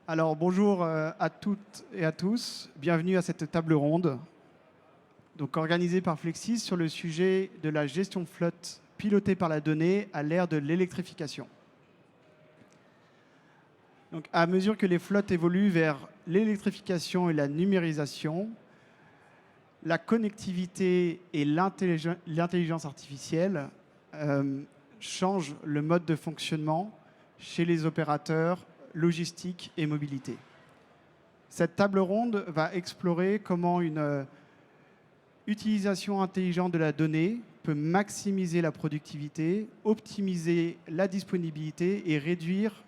Alors bonjour à toutes et à tous, bienvenue à cette table ronde donc, organisée par Flexis sur le sujet de la gestion de flotte pilotée par la donnée à l'ère de l'électrification. Donc, à mesure que les flottes évoluent vers l'électrification et la numérisation, la connectivité et l'intelligence artificielle changent le mode de fonctionnement chez les opérateurs logistique et mobilité. Cette table ronde va explorer comment une utilisation intelligente de la donnée peut maximiser la productivité, optimiser la disponibilité et réduire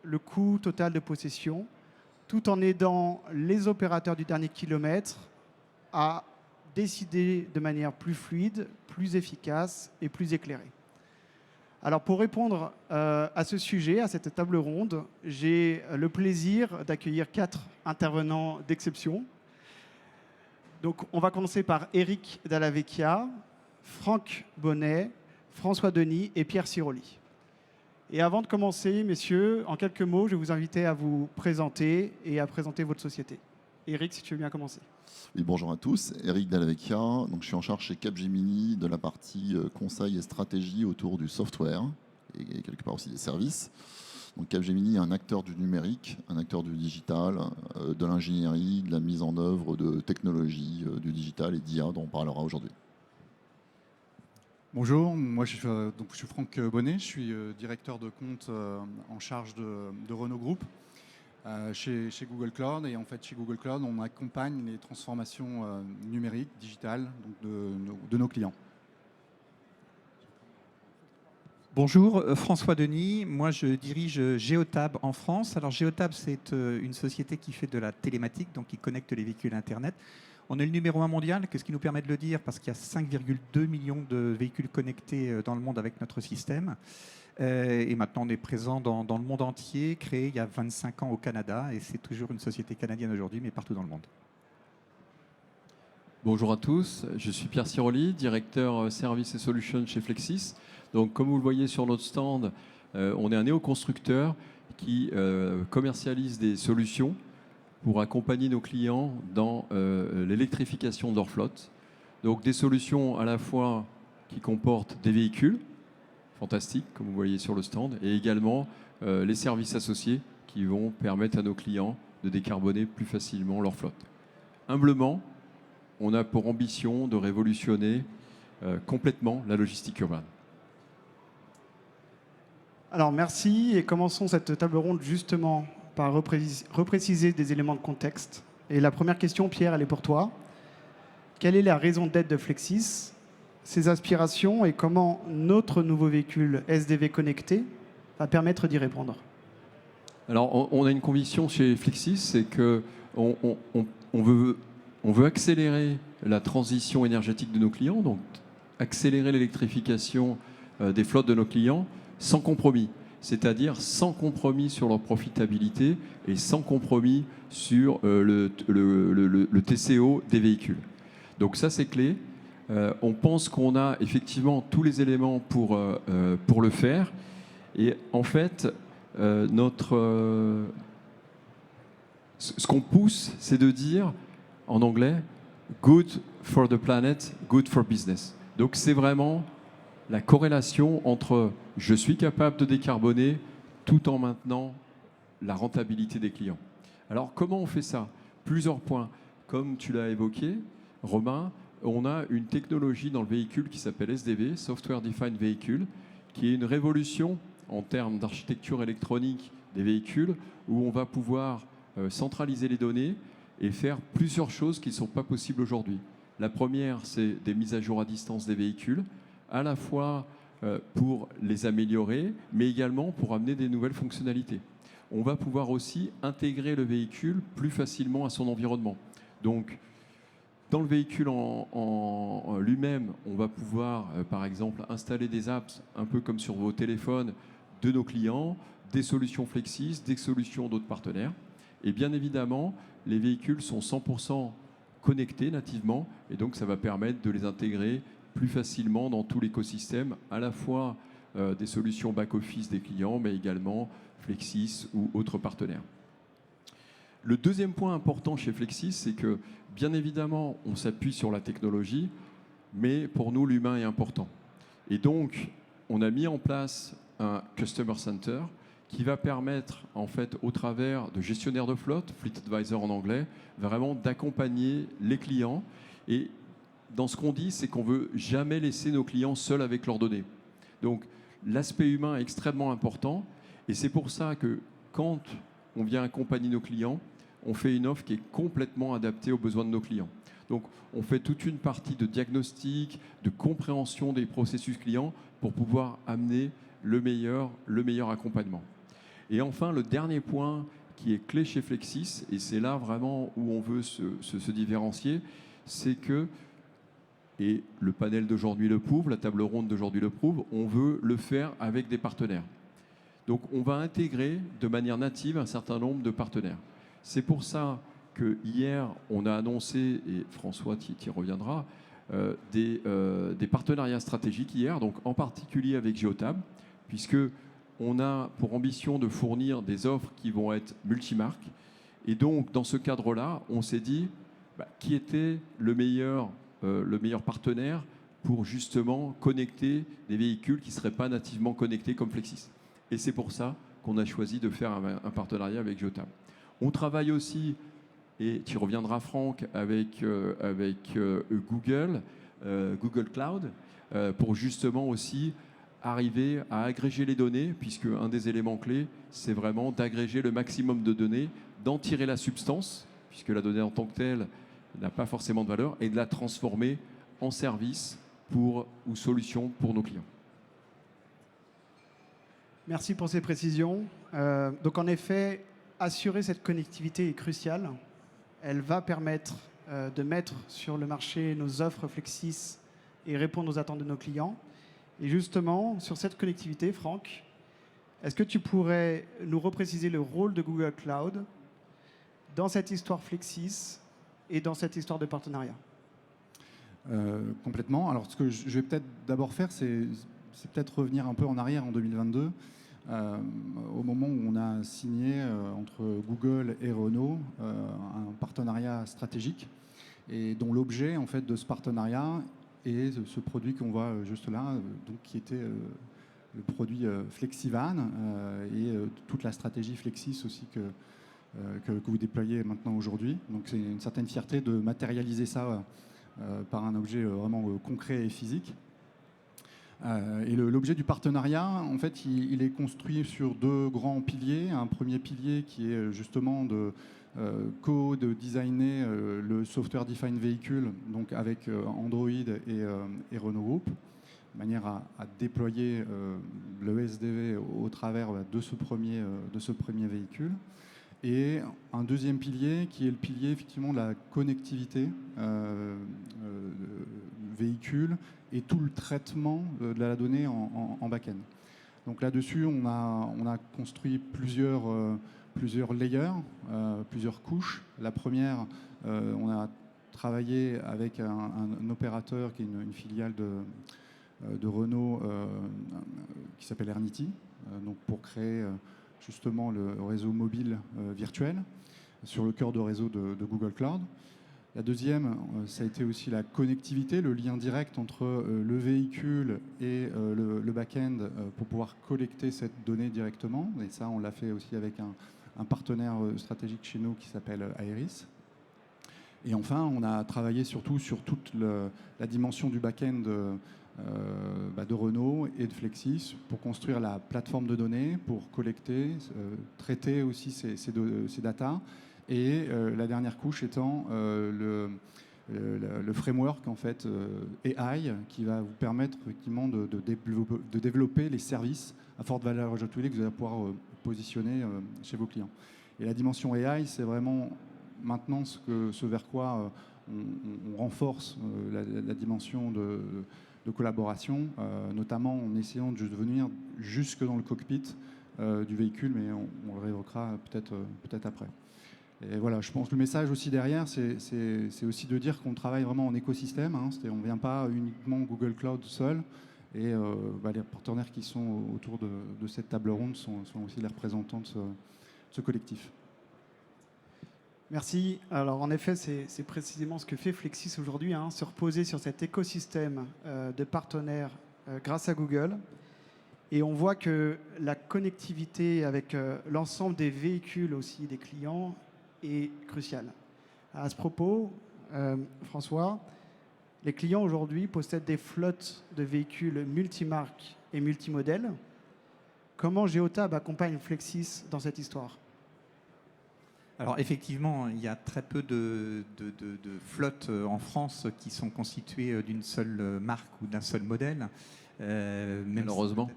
le coût total de possession, tout en aidant les opérateurs du dernier kilomètre à décider de manière plus fluide, plus efficace et plus éclairée. Alors pour répondre à ce sujet, à cette table ronde, j'ai le plaisir d'accueillir 4 intervenants d'exception. Donc on va commencer par Eric Dalla Vecchia, Franck Bonnet, François Denis et Pierre Ciroli. Et avant de commencer, messieurs, en quelques mots, je vais vous inviter à vous présenter et à présenter votre société. Eric, si tu veux bien commencer. Oui, bonjour à tous, Eric Dalla Vecchia. Donc, je suis en charge chez Capgemini de la partie conseil et stratégie autour du software et quelque part aussi des services. Donc, Capgemini est un acteur du numérique, un acteur du digital, de l'ingénierie, de la mise en œuvre de technologies, du digital et d'IA dont on parlera aujourd'hui. Bonjour, moi je suis Franck Bonnet, je suis directeur de compte en charge de Renault Group. Chez Google Cloud, et en fait chez Google Cloud on accompagne les transformations numériques, digitales donc de nos clients. Bonjour, François Denis, moi je dirige Geotab en France. Alors Geotab c'est une société qui fait de la télématique, donc qui connecte les véhicules à Internet. On est le numéro 1 mondial, qu'est-ce qui nous permet de le dire? Parce qu'il y a 5,2 millions de véhicules connectés dans le monde avec notre système. Et maintenant, on est présent dans le monde entier, créé il y a 25 ans au Canada. Et c'est toujours une société canadienne aujourd'hui, mais partout dans le monde. Bonjour à tous, je suis Pierre Ciroli, directeur Services et Solutions chez Flexis. Donc, comme vous le voyez sur notre stand, on est un néo-constructeur qui commercialise des solutions pour accompagner nos clients dans l'électrification de leur flotte. Donc, des solutions à la fois qui comportent des véhicules, fantastique, comme vous voyez sur le stand, et également les services associés qui vont permettre à nos clients de décarboner plus facilement leur flotte. Humblement, on a pour ambition de révolutionner complètement la logistique urbaine. Alors merci, et commençons cette table ronde justement par repréciser des éléments de contexte. Et la première question, Pierre, elle est pour toi. Quelle est la raison d'être de Flexis, ses aspirations et comment notre nouveau véhicule SDV connecté va permettre d'y répondre? Alors, on a une conviction chez Flexis, c'est qu'on veut accélérer la transition énergétique de nos clients, donc accélérer l'électrification des flottes de nos clients sans compromis, c'est-à-dire sans compromis sur leur profitabilité et sans compromis sur le TCO des véhicules. Donc ça, c'est clé. On pense qu'on a effectivement tous les éléments pour le faire. Et en fait, ce qu'on pousse, c'est de dire, en anglais, « good for the planet, good for business ». Donc c'est vraiment la corrélation entre « je suis capable de décarboner » tout en maintenant la rentabilité des clients. Alors comment on fait ça? Plusieurs points. Comme tu l'as évoqué, Romain, on a une technologie dans le véhicule qui s'appelle SDV, Software Defined Vehicle, qui est une révolution en termes d'architecture électronique des véhicules, où on va pouvoir centraliser les données et faire plusieurs choses qui ne sont pas possibles aujourd'hui. La première, c'est des mises à jour à distance des véhicules, à la fois pour les améliorer, mais également pour amener des nouvelles fonctionnalités. On va pouvoir aussi intégrer le véhicule plus facilement à son environnement. Donc, dans le véhicule en lui-même, on va pouvoir, par exemple, installer des apps, un peu comme sur vos téléphones, de nos clients, des solutions Flexis, des solutions d'autres partenaires. Et bien évidemment, les véhicules sont 100% connectés nativement, et donc ça va permettre de les intégrer plus facilement dans tout l'écosystème, à la fois des solutions back-office des clients, mais également Flexis ou autres partenaires. Le deuxième point important chez Flexis, c'est que bien évidemment, on s'appuie sur la technologie, mais pour nous, l'humain est important. Et donc, on a mis en place un Customer Center qui va permettre, en fait, au travers de gestionnaires de flotte, Fleet Advisor en anglais, vraiment d'accompagner les clients. Et dans ce qu'on dit, c'est qu'on ne veut jamais laisser nos clients seuls avec leurs données. Donc, l'aspect humain est extrêmement important. Et c'est pour ça que quand on vient accompagner nos clients, on fait une offre qui est complètement adaptée aux besoins de nos clients. Donc, on fait toute une partie de diagnostic, de compréhension des processus clients pour pouvoir amener le meilleur accompagnement. Et enfin, le dernier point qui est clé chez Flexis, et c'est là vraiment où on veut se différencier, c'est que, et le panel d'aujourd'hui le prouve, la table ronde d'aujourd'hui le prouve, on veut le faire avec des partenaires. Donc on va intégrer de manière native un certain nombre de partenaires. C'est pour ça que hier, on a annoncé, et François y reviendra, des partenariats stratégiques hier, donc en particulier avec Geotab, puisque on a pour ambition de fournir des offres qui vont être multimarques. Et donc, dans ce cadre-là, on s'est dit qui était le meilleur partenaire pour justement connecter des véhicules qui ne seraient pas nativement connectés comme Flexis. Et c'est pour ça qu'on a choisi de faire un partenariat avec Geotab. On travaille aussi, et tu reviendras Franck, avec Google Cloud, pour justement aussi arriver à agréger les données, puisque un des éléments clés, c'est vraiment d'agréger le maximum de données, d'en tirer la substance, puisque la donnée en tant que telle n'a pas forcément de valeur, et de la transformer en service ou solution pour nos clients. Merci pour ces précisions. Donc en effet, assurer cette connectivité est crucial. Elle va permettre de mettre sur le marché nos offres Flexis et répondre aux attentes de nos clients. Et justement, sur cette connectivité, Franck, est-ce que tu pourrais nous repréciser le rôle de Google Cloud dans cette histoire Flexis et dans cette histoire de partenariat? Complètement. Alors, ce que je vais peut-être d'abord faire, c'est peut-être revenir un peu en arrière en 2022, au moment où on a signé entre Google et Renault un partenariat stratégique, et dont l'objet en fait de ce partenariat est ce produit qu'on voit juste là, donc qui était le produit Flexivan et toute la stratégie Flexis aussi que vous déployez maintenant aujourd'hui. Donc c'est une certaine fierté de matérialiser ça par un objet vraiment concret et physique. Et l'objet du partenariat, en fait, il est construit sur deux grands piliers. Un premier pilier qui est justement de co-designer le Software Defined Vehicle, donc avec Android et Renault Group, de manière à déployer le SDV au travers de ce premier véhicule. Et un deuxième pilier qui est le pilier effectivement de la connectivité véhicule et tout le traitement de la donnée en back-end. Donc là-dessus, on a construit plusieurs layers, plusieurs couches. La première, on a travaillé avec un opérateur qui est une filiale de Renault qui s'appelle Ernity, donc pour créer justement le réseau mobile virtuel sur le cœur de réseau de Google Cloud. La deuxième, ça a été aussi la connectivité, le lien direct entre le véhicule et le back-end pour pouvoir collecter cette donnée directement. Et ça, on l'a fait aussi avec un partenaire stratégique chez nous qui s'appelle Aeris. Et enfin, on a travaillé surtout sur toute la dimension du back-end de Renault et de Flexis pour construire la plateforme de données, pour collecter, traiter aussi ces datas. Et la dernière couche étant le framework en fait, AI qui va vous permettre effectivement de développer les services à forte valeur ajoutée que vous allez pouvoir positionner chez vos clients. Et la dimension AI, c'est vraiment maintenant ce vers quoi on renforce la dimension de collaboration, notamment en essayant de venir jusque dans le cockpit du véhicule, mais on le réévoquera peut-être après. Et voilà, je pense que le message aussi derrière, c'est aussi de dire qu'on travaille vraiment en écosystème. On ne vient pas uniquement Google Cloud seul. Et les partenaires qui sont autour de cette table ronde sont aussi les représentants de ce collectif. Merci. Alors en effet, c'est précisément ce que fait Flexis aujourd'hui, hein, se reposer sur cet écosystème de partenaires grâce à Google. Et on voit que la connectivité avec l'ensemble des véhicules aussi des clients est cruciale. À ce propos, François, les clients aujourd'hui possèdent des flottes de véhicules multimarques et multimodèles. Comment Geotab accompagne Flexis dans cette histoire ? Alors effectivement, il y a très peu de flottes en France qui sont constituées d'une seule marque ou d'un seul modèle. Malheureusement.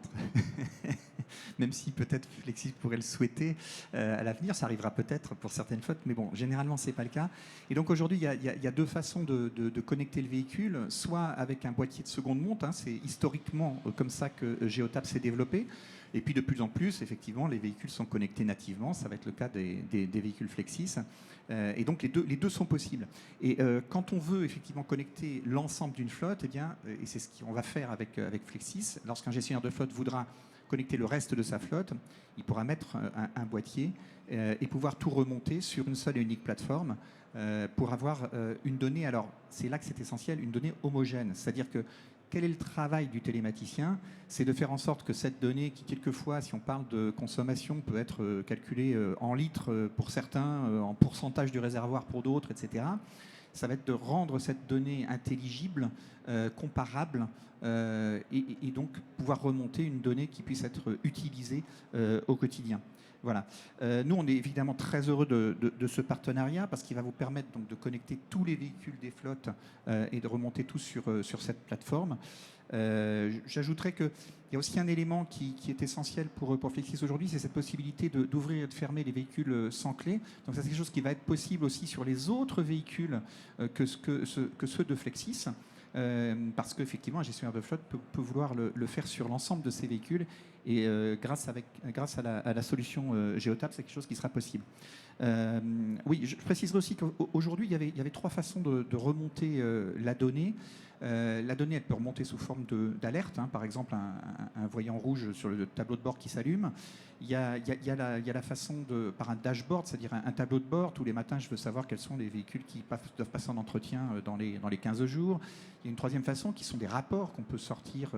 Même si peut-être Flexis pourrait le souhaiter à l'avenir, ça arrivera peut-être pour certaines flottes, mais bon, généralement c'est pas le cas. Et donc aujourd'hui, il y a deux façons de connecter le véhicule, soit avec un boîtier de seconde monte, hein, c'est historiquement comme ça que Geotab s'est développé. Et puis de plus en plus, effectivement, les véhicules sont connectés nativement. Ça va être le cas des véhicules Flexis. Et donc les deux sont possibles. Et quand on veut effectivement connecter l'ensemble d'une flotte, eh bien, et c'est ce qu'on va faire avec Flexis, lorsqu'un gestionnaire de flotte voudra connecter le reste de sa flotte, il pourra mettre un boîtier et pouvoir tout remonter sur une seule et unique plateforme pour avoir une donnée. Alors c'est là que c'est essentiel, une donnée homogène. C'est-à-dire que quel est le travail du télématicien? C'est de faire en sorte que cette donnée, qui quelquefois, si on parle de consommation, peut être calculée en litres pour certains, en pourcentage du réservoir pour d'autres, etc. Ça va être de rendre cette donnée intelligible, comparable, et donc pouvoir remonter une donnée qui puisse être utilisée au quotidien. Voilà. Nous, on est évidemment très heureux de ce partenariat parce qu'il va vous permettre donc de connecter tous les véhicules des flottes et de remonter tous sur cette plateforme. J'ajouterais qu'il y a aussi un élément qui est essentiel pour Flexis aujourd'hui, c'est cette possibilité d'ouvrir et de fermer les véhicules sans clé. Donc ça, c'est quelque chose qui va être possible aussi sur les autres véhicules que ceux de Flexis. Parce qu'effectivement, un gestionnaire de flotte peut vouloir le faire sur l'ensemble de ses véhicules. Et grâce à la solution Geotab, c'est quelque chose qui sera possible. Oui, je préciserai aussi qu'aujourd'hui, il y avait trois façons de remonter la donnée. La donnée, elle peut remonter sous forme d'alerte, hein, par exemple un voyant rouge sur le tableau de bord qui s'allume. Il y a la façon par un dashboard, c'est-à-dire un tableau de bord. Tous les matins, je veux savoir quels sont les véhicules qui doivent passer en entretien dans les 15 jours. Il y a une troisième façon qui sont des rapports qu'on peut sortir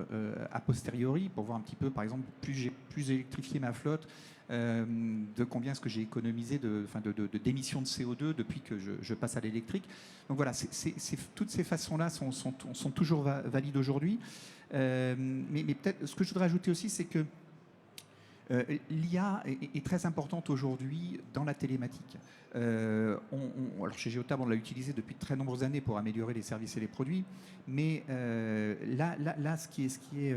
a posteriori pour voir un petit peu, par exemple, plus j'ai électrifié ma flotte, de combien est-ce que j'ai économisé d'émissions de CO2 depuis que je passe à l'électrique. Donc voilà, toutes ces façons-là sont toujours valides aujourd'hui. Mais peut-être ce que je voudrais ajouter aussi, c'est que l'IA est très importante aujourd'hui dans la télématique. Alors chez Geotab, on l'a utilisé depuis de très nombreuses années pour améliorer les services et les produits, mais là, ce qui est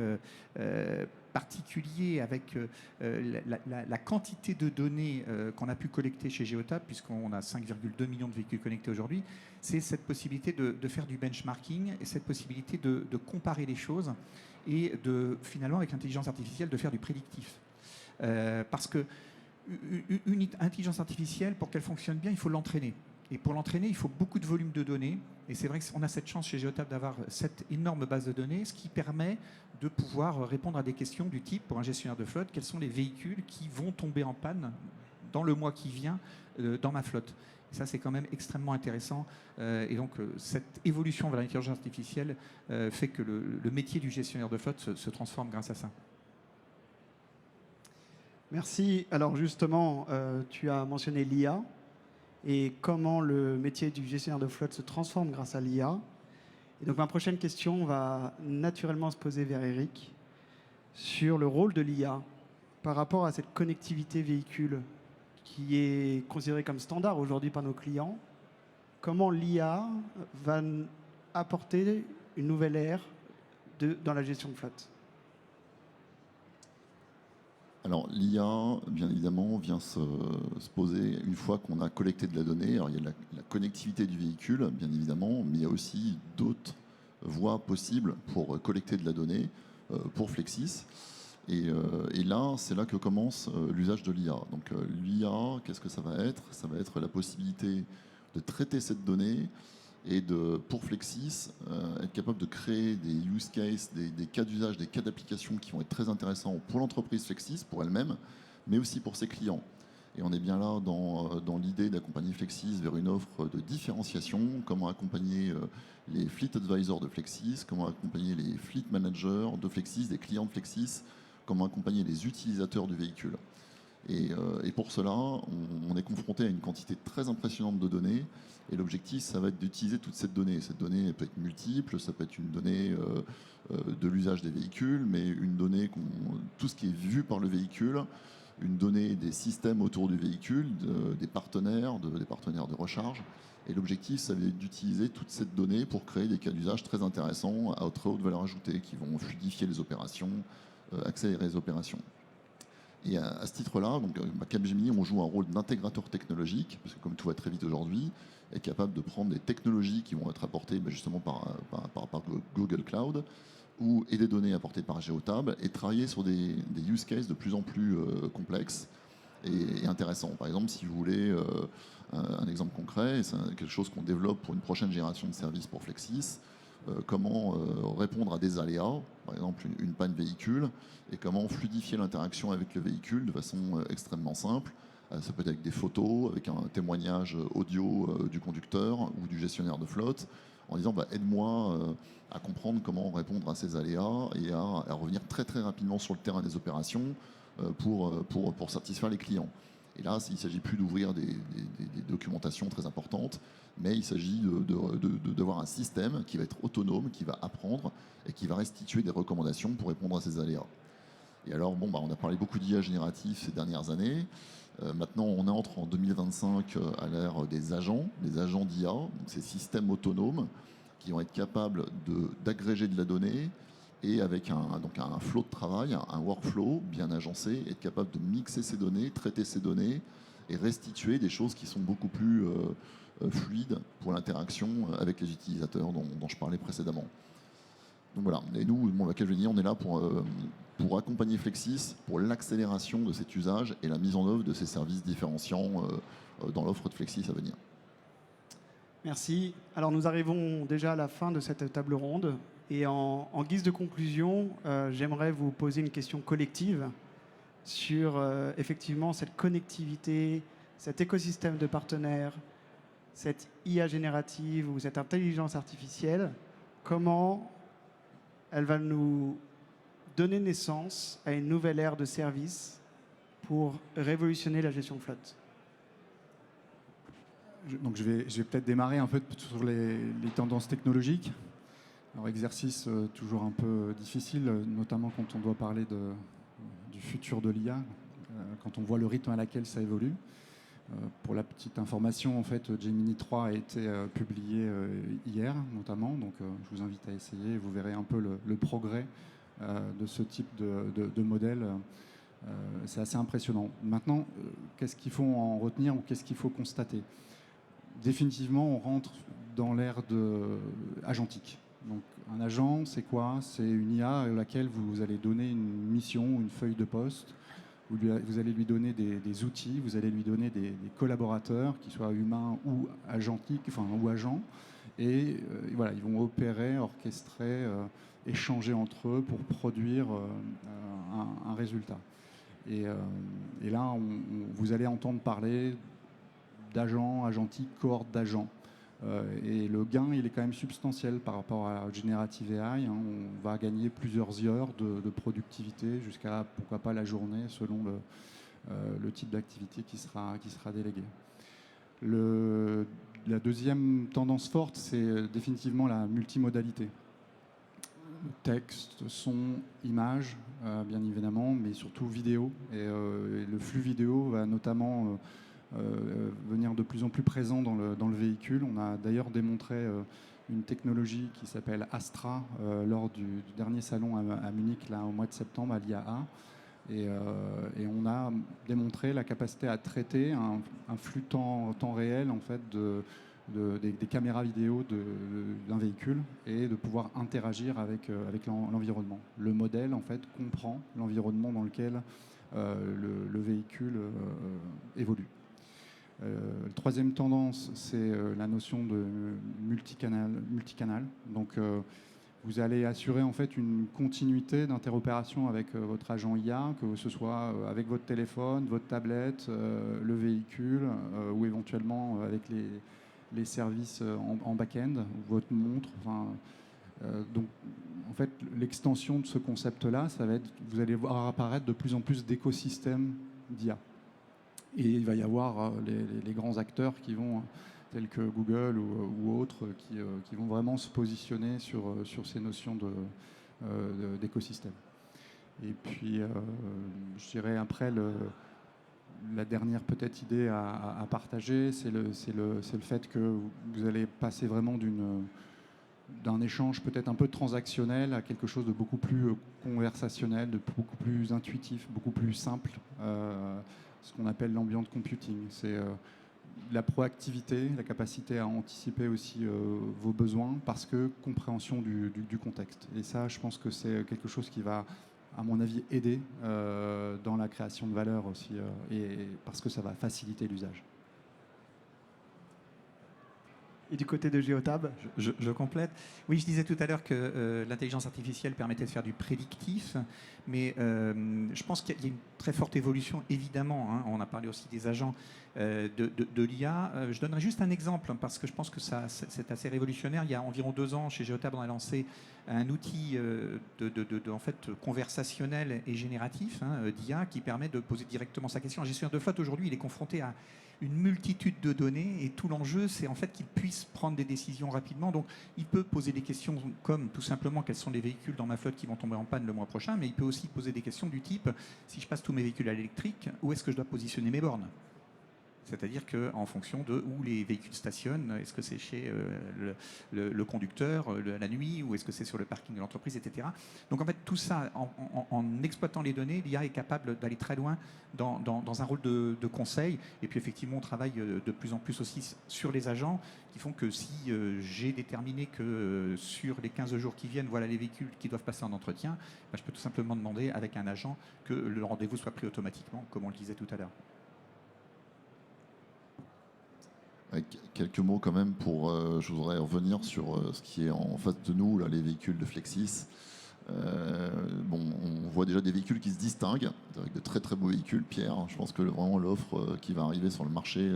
particulier avec la quantité de données qu'on a pu collecter chez Geotab, puisqu'on a 5,2 millions de véhicules connectés aujourd'hui, c'est cette possibilité de faire du benchmarking et cette possibilité de comparer les choses et finalement, avec l'intelligence artificielle, de faire du prédictif. Parce que une intelligence artificielle, pour qu'elle fonctionne bien, il faut l'entraîner. Et pour l'entraîner, il faut beaucoup de volume de données. Et c'est vrai qu'on a cette chance chez Geotab d'avoir cette énorme base de données, ce qui permet de pouvoir répondre à des questions du type, pour un gestionnaire de flotte, quels sont les véhicules qui vont tomber en panne dans le mois qui vient dans ma flotte. Et ça, c'est quand même extrêmement intéressant. Et donc, cette évolution vers l'intelligence artificielle fait que le métier du gestionnaire de flotte se transforme grâce à ça. Merci. Alors justement, tu as mentionné l'IA et comment le métier du gestionnaire de flotte se transforme grâce à l'IA. Et donc ma prochaine question va naturellement se poser vers Eric sur le rôle de l'IA par rapport à cette connectivité véhicule qui est considérée comme standard aujourd'hui par nos clients. Comment l'IA va apporter une nouvelle ère dans la gestion de flotte ? Alors l'IA, bien évidemment, vient se poser une fois qu'on a collecté de la donnée. Alors il y a la connectivité du véhicule, bien évidemment, mais il y a aussi d'autres voies possibles pour collecter de la donnée pour Flexis. Et là, c'est là que commence l'usage de l'IA. Donc l'IA, qu'est-ce que ça va être? Ça va être la possibilité de traiter cette donnée et pour Flexis, être capable de créer des use cases, des cas d'usage, des cas d'application qui vont être très intéressants pour l'entreprise Flexis, pour elle-même, mais aussi pour ses clients. Et on est bien là dans l'idée d'accompagner Flexis vers une offre de différenciation, comment accompagner les fleet advisors de Flexis, comment accompagner les fleet managers de Flexis, des clients de Flexis, comment accompagner les utilisateurs du véhicule. Et pour cela, on est confronté à une quantité très impressionnante de données. Et l'objectif, ça va être d'utiliser toute cette donnée. Cette donnée peut être multiple, ça peut être une donnée de l'usage des véhicules, mais une donnée, tout ce qui est vu par le véhicule, une donnée des systèmes autour du véhicule, des partenaires de recharge. Et l'objectif, ça va être d'utiliser toute cette donnée pour créer des cas d'usage très intéressants à très haute valeur ajoutée qui vont fluidifier les opérations, accélérer les opérations. Et à ce titre-là, donc Capgemini, on joue un rôle d'intégrateur technologique, parce que comme tout va très vite aujourd'hui, est capable de prendre des technologies qui vont être apportées justement par Google Cloud et des données apportées par Geotab et travailler sur des use cases de plus en plus complexes et intéressants. Par exemple, si vous voulez un exemple concret, c'est quelque chose qu'on développe pour une prochaine génération de services pour Flexis, comment répondre à des aléas, par exemple une panne véhicule, et comment fluidifier l'interaction avec le véhicule de façon extrêmement simple. Ça peut être avec des photos, avec un témoignage audio du conducteur ou du gestionnaire de flotte, en disant aide-moi à comprendre comment répondre à ces aléas et à revenir très très rapidement sur le terrain des opérations pour satisfaire les clients. Et là, il ne s'agit plus d'ouvrir des documentations très importantes, mais il s'agit d'avoir un système qui va être autonome, qui va apprendre et qui va restituer des recommandations pour répondre à ces aléas. Et alors, on a parlé beaucoup d'IA génératif ces dernières années. Maintenant, on entre en 2025 à l'ère des agents d'IA, donc ces systèmes autonomes qui vont être capables d'agréger de la donnée et avec un flow de travail, un workflow bien agencé, être capable de mixer ces données, traiter ces données et restituer des choses qui sont beaucoup plus fluides pour l'interaction avec les utilisateurs dont je parlais précédemment. Donc voilà, et nous, Capgemini, on est là pour accompagner Flexis pour l'accélération de cet usage et la mise en œuvre de ces services différenciants dans l'offre de Flexis à venir. Merci. Alors nous arrivons déjà à la fin de cette table ronde. Et en guise de conclusion, j'aimerais vous poser une question collective sur effectivement cette connectivité, cet écosystème de partenaires, cette IA générative ou cette intelligence artificielle. Comment elle va nous donner naissance à une nouvelle ère de services pour révolutionner la gestion de flotte. Donc je vais peut-être démarrer un peu sur les tendances technologiques. Alors exercice toujours un peu difficile, notamment quand on doit parler du futur de l'IA, quand on voit le rythme à laquelle ça évolue. Pour la petite information, en fait, Gemini 3 a été publié hier, notamment. Donc, je vous invite à essayer. Vous verrez un peu le progrès de ce type de modèle. C'est assez impressionnant. Maintenant, qu'est-ce qu'il faut en retenir ou qu'est-ce qu'il faut constater ? Définitivement, on rentre dans l'ère agentique. Donc, un agent, c'est quoi ? C'est une IA à laquelle vous allez donner une mission, une feuille de poste. Vous allez lui donner des outils, vous allez lui donner des collaborateurs, qu'ils soient humains ou agentiques, ou agents. Et voilà, ils vont opérer, orchestrer, échanger entre eux pour produire un résultat. Et là, vous allez entendre parler d'agents, agentiques, cohortes d'agents. Et le gain, il est quand même substantiel par rapport à Generative AI. On va gagner plusieurs heures de productivité jusqu'à, pourquoi pas, la journée, selon le type d'activité qui sera délégué. La deuxième tendance forte, c'est définitivement la multimodalité. Texte, son, image, bien évidemment, mais surtout vidéo. Et le flux vidéo va notamment venir de plus en plus présent dans le véhicule. On a d'ailleurs démontré une technologie qui s'appelle Astra lors du dernier salon à Munich là, au mois de septembre à l'IAA. Et on a démontré la capacité à traiter un flux temps réel en fait, des caméras vidéo d'un véhicule et de pouvoir interagir avec l'environnement. Le modèle en fait, comprend l'environnement dans lequel le véhicule évolue. La troisième tendance, c'est la notion de multicanal. Donc, Vous allez assurer en fait une continuité d'interopération avec votre agent IA, que ce soit avec votre téléphone, votre tablette, le véhicule ou éventuellement avec les services en back-end, votre montre. Enfin, donc, en fait, l'extension de ce concept-là, ça va être, vous allez voir apparaître de plus en plus d'écosystèmes d'IA. Et il va y avoir les grands acteurs qui vont, tels que Google ou autres, qui vont vraiment se positionner sur ces notions d'écosystème. Et puis, je dirais après, la dernière peut-être idée à partager, c'est le fait que vous allez passer vraiment d'un échange peut-être un peu transactionnel à quelque chose de beaucoup plus conversationnel, de beaucoup plus intuitif, beaucoup plus simple, ce qu'on appelle l'ambient computing. C'est la proactivité, la capacité à anticiper aussi vos besoins parce que compréhension du contexte. Et ça, je pense que c'est quelque chose qui va, à mon avis, aider dans la création de valeur aussi, et parce que ça va faciliter l'usage. Et du côté de Geotab? Je complète. Oui, je disais tout à l'heure que l'intelligence artificielle permettait de faire du prédictif, mais je pense qu'il y a une très forte évolution, évidemment. Hein, on a parlé aussi des agents de l'IA. Je donnerai juste un exemple, parce que je pense que c'est assez révolutionnaire. Il y a environ 2 ans, chez Geotab, on a lancé un outil en fait, conversationnel et génératif d'IA qui permet de poser directement sa question. Un gestionnaire de flotte, aujourd'hui, il est confronté à une multitude de données et tout l'enjeu, c'est en fait qu'il puisse prendre des décisions rapidement. Donc, il peut poser des questions comme tout simplement quels sont les véhicules dans ma flotte qui vont tomber en panne le mois prochain, mais il peut aussi poser des questions du type si je passe tous mes véhicules à l'électrique, où est-ce que je dois positionner mes bornes ? C'est-à-dire qu'en fonction de où les véhicules stationnent, est-ce que c'est chez le conducteur la nuit ou est-ce que c'est sur le parking de l'entreprise, etc. Donc en fait, tout ça, en exploitant les données, l'IA est capable d'aller très loin dans un rôle de conseil. Et puis effectivement, on travaille de plus en plus aussi sur les agents qui font que si j'ai déterminé que sur les 15 jours qui viennent, voilà les véhicules qui doivent passer en entretien, je peux tout simplement demander avec un agent que le rendez-vous soit pris automatiquement, comme on le disait tout à l'heure. Quelques mots quand même je voudrais revenir sur ce qui est en face de nous, là, les véhicules de Flexis. On voit déjà des véhicules qui se distinguent, avec de très très beaux véhicules. Pierre, je pense que vraiment l'offre qui va arriver sur le marché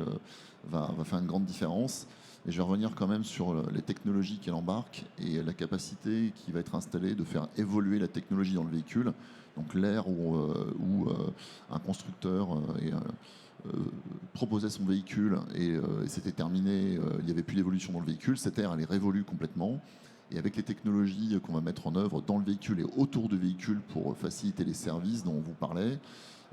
va faire une grande différence. Et je vais revenir quand même sur les technologies qu'elle embarque et la capacité qui va être installée de faire évoluer la technologie dans le véhicule. Donc l'ère où un constructeur proposait son véhicule et c'était terminé, il n'y avait plus d'évolution dans le véhicule, cette ère elle est révolue complètement. Et avec les technologies qu'on va mettre en œuvre dans le véhicule et autour du véhicule pour faciliter les services dont on vous parlait,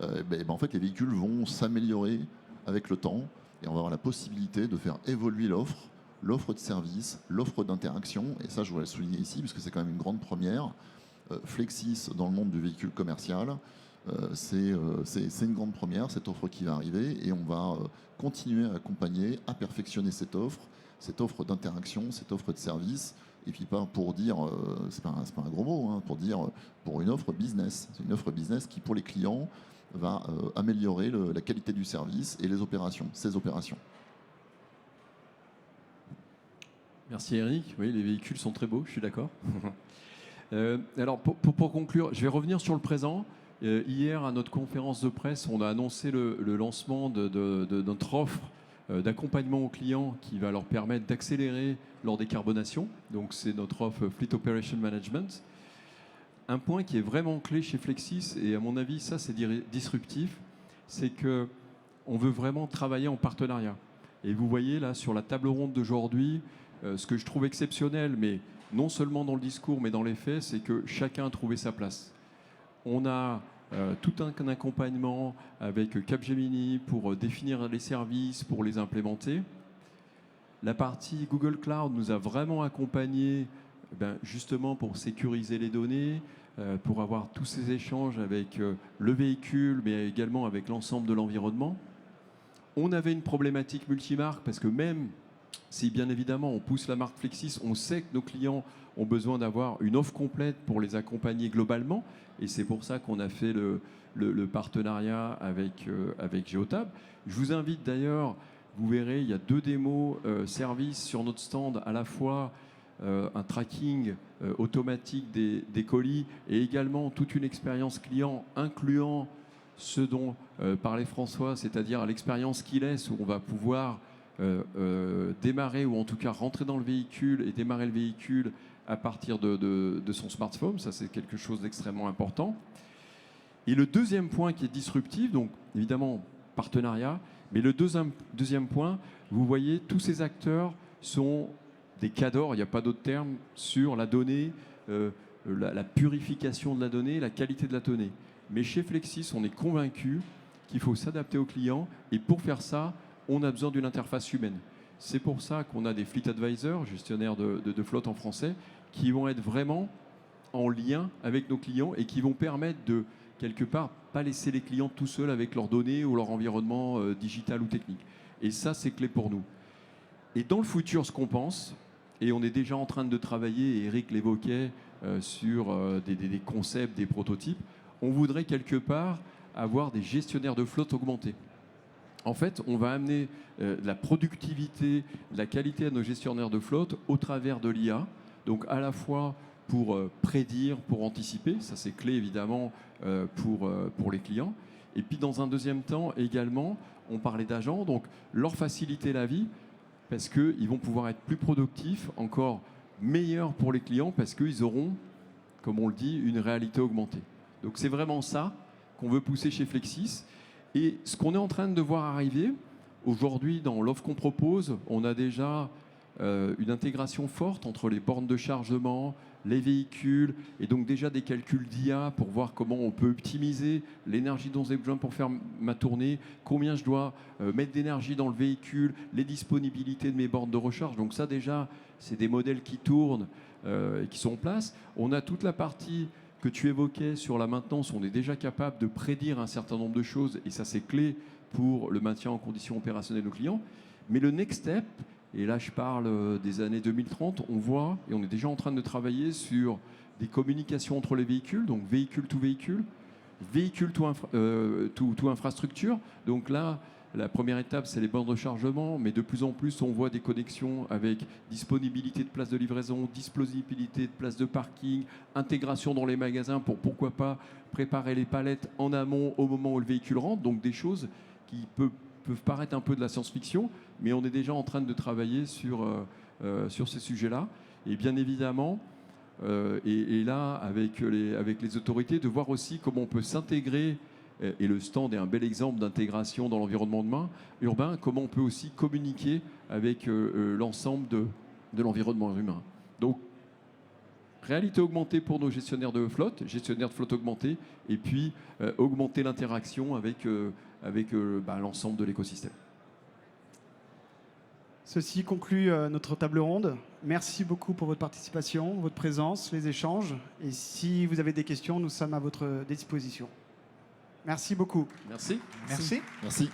en fait les véhicules vont s'améliorer avec le temps et on va avoir la possibilité de faire évoluer l'offre de service, l'offre d'interaction. Et ça je voudrais le souligner ici parce que c'est quand même une grande première. Flexis dans le monde du véhicule commercial, c'est une grande première, cette offre qui va arriver, et on va continuer à accompagner, à perfectionner cette offre d'interaction, cette offre de service, et puis pas pour dire, c'est pas un gros mot, hein, pour une offre business. C'est une offre business qui, pour les clients, va améliorer la qualité du service et ces opérations. Merci Eric. Oui, les véhicules sont très beaux, je suis d'accord. Alors pour conclure, je vais revenir sur le présent. Hier, à notre conférence de presse, on a annoncé le lancement de notre offre d'accompagnement aux clients qui va leur permettre d'accélérer leur décarbonation. Donc c'est notre offre Fleet Operation Management. Un point qui est vraiment clé chez Flexis, et à mon avis ça c'est disruptif, c'est qu'on veut vraiment travailler en partenariat. Et vous voyez là sur la table ronde d'aujourd'hui, ce que je trouve exceptionnel, mais non seulement dans le discours, mais dans les faits, c'est que chacun a trouvé sa place. On a tout un accompagnement avec Capgemini pour définir les services, pour les implémenter. La partie Google Cloud nous a vraiment accompagnés justement pour sécuriser les données, pour avoir tous ces échanges avec le véhicule, mais également avec l'ensemble de l'environnement. On avait une problématique multimarque parce que même si bien évidemment on pousse la marque Flexis, on sait que nos clients ont besoin d'avoir une offre complète pour les accompagner globalement. Et c'est pour ça qu'on a fait le partenariat avec Geotab. Je vous invite d'ailleurs, vous verrez, il y a 2 démos services sur notre stand, à la fois un tracking automatique des colis et également toute une expérience client incluant ce dont parlait François, c'est-à-dire l'expérience qu'il laisse où on va pouvoir démarrer ou en tout cas rentrer dans le véhicule et démarrer le véhicule à partir de son smartphone. Ça, c'est quelque chose d'extrêmement important. Et le deuxième point qui est disruptif, donc évidemment partenariat, mais le deuxième point, vous voyez, tous ces acteurs sont des cadors, il n'y a pas d'autre terme, sur la donnée, la purification de la donnée, la qualité de la donnée. Mais chez Flexis, on est convaincu qu'il faut s'adapter aux clients et pour faire ça, on a besoin d'une interface humaine. C'est pour ça qu'on a des fleet advisors, gestionnaires de flotte en français, qui vont être vraiment en lien avec nos clients et qui vont permettre de, quelque part, pas laisser les clients tout seuls avec leurs données ou leur environnement digital ou technique. Et ça, c'est clé pour nous. Et dans le futur, ce qu'on pense, et on est déjà en train de travailler, et Eric l'évoquait, sur des concepts, des prototypes, on voudrait quelque part avoir des gestionnaires de flotte augmentés. En fait, on va amener de la productivité, de la qualité à nos gestionnaires de flotte au travers de l'IA. Donc à la fois pour prédire, pour anticiper, ça c'est clé évidemment pour les clients. Et puis dans un deuxième temps également, on parlait d'agents, donc leur faciliter la vie parce qu'ils vont pouvoir être plus productifs, encore meilleurs pour les clients parce qu'ils auront, comme on le dit, une réalité augmentée. Donc c'est vraiment ça qu'on veut pousser chez Flexis. Et ce qu'on est en train de voir arriver, aujourd'hui dans l'offre qu'on propose, on a déjà une intégration forte entre les bornes de chargement, les véhicules, et donc déjà des calculs d'IA pour voir comment on peut optimiser l'énergie dont j'ai besoin pour faire ma tournée, combien je dois mettre d'énergie dans le véhicule, les disponibilités de mes bornes de recharge. Donc ça déjà, c'est des modèles qui tournent et qui sont en place. On a toute la partie que tu évoquais sur la maintenance, on est déjà capable de prédire un certain nombre de choses et ça c'est clé pour le maintien en condition opérationnelle de nos clients. Mais le next step, et là je parle des années 2030, on voit et on est déjà en train de travailler sur des communications entre les véhicules, donc véhicule to véhicule, véhicule to infrastructure. Donc là, la première étape, c'est les bornes de rechargement, mais de plus en plus, on voit des connexions avec disponibilité de places de livraison, disponibilité de places de parking, intégration dans les magasins pour, pourquoi pas, préparer les palettes en amont au moment où le véhicule rentre. Donc des choses qui peuvent paraître un peu de la science-fiction, mais on est déjà en train de travailler sur ces sujets-là. Et bien évidemment, et là, avec les autorités, de voir aussi comment on peut s'intégrer. Et le stand est un bel exemple d'intégration dans l'environnement urbain, comment on peut aussi communiquer avec l'ensemble de l'environnement humain. Donc, réalité augmentée pour nos gestionnaires de flotte augmentés, et puis augmenter l'interaction avec l'ensemble de l'écosystème. Ceci conclut notre table ronde. Merci beaucoup pour votre participation, votre présence, les échanges. Et si vous avez des questions, nous sommes à votre disposition. Merci beaucoup. Merci. Merci. Merci.